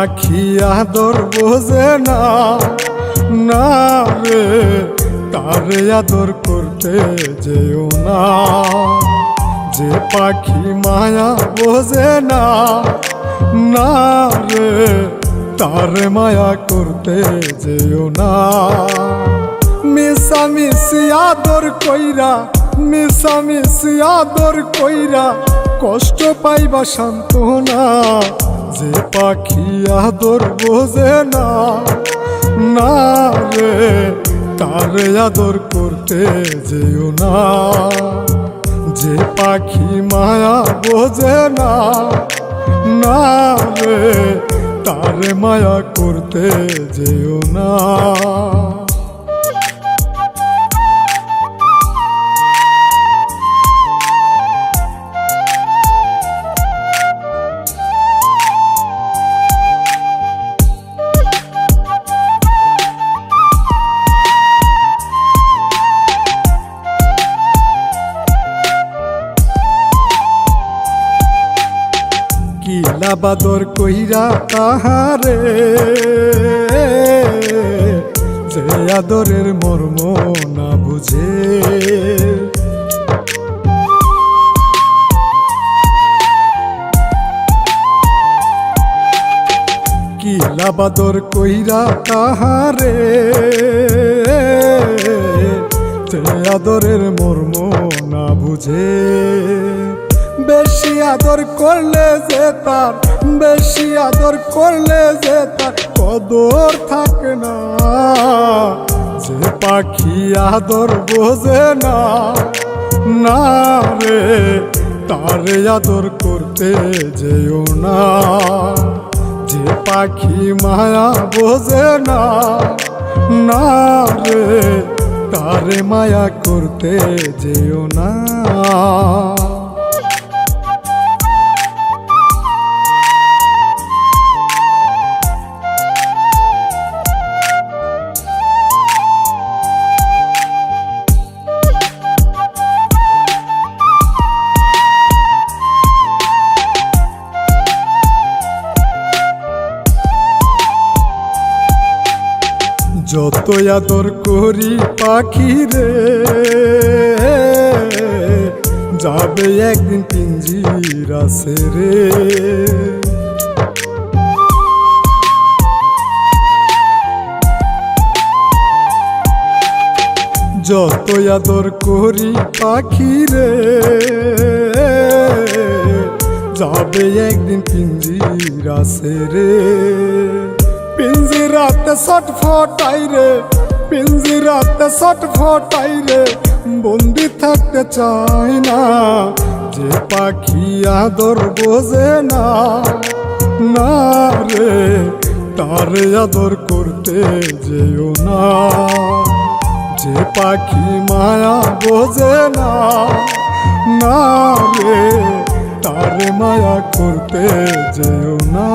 পাখি আদর বোঝে না, না রে তারে আদর করতে যেও না। যে পাখি মায়া বোঝে না, না রে তারে মায়া করতে যেও না। মিশামিশি আদর কইরা, মিশামিশি আদর কইরা কষ্ট পাইবা সান্ত্বনা। যে পাখি আদর বোঝে না, না রে তারে আদর করতে যেও না। যে পাখি মায়া বোঝে না, না রে তারে মায়া করতে যেও না। কিলা বাদর কইরা তাহারে, যে আদরের মর্ম না বুঝে। কিলা বাদর কইরা তাহারে, যে আদরের মর্ম না বুঝে। বেশি আদর করলে যে তার, বেশি আদর করলে যে তার কদর থাকে না। যে পাখি আদর বোঝে না, না রে তারে আদর করতে যেও না। যে পাখি মায়া বোঝে না, না রে তারে মায়া করতে যেও না। যত আদর করি পাখি রে, যাবে একদিন পিঞ্জিরা ছেড়ে। যত আদর করি পাখি রে, যাবে একদিন পিঞ্জিরা ছেড়ে। পিঞ্জিরাতে ছটফটাই রে, পিঞ্জিরাতে ছটফটাই রে, বন্দি থাকতে চাই না। যে পাখি আদর বোঝে না, না রে তারে আদর করতে যেও না। যে পাখি মায়া বোঝে না, না রে তারে মায়া করতে যেও না।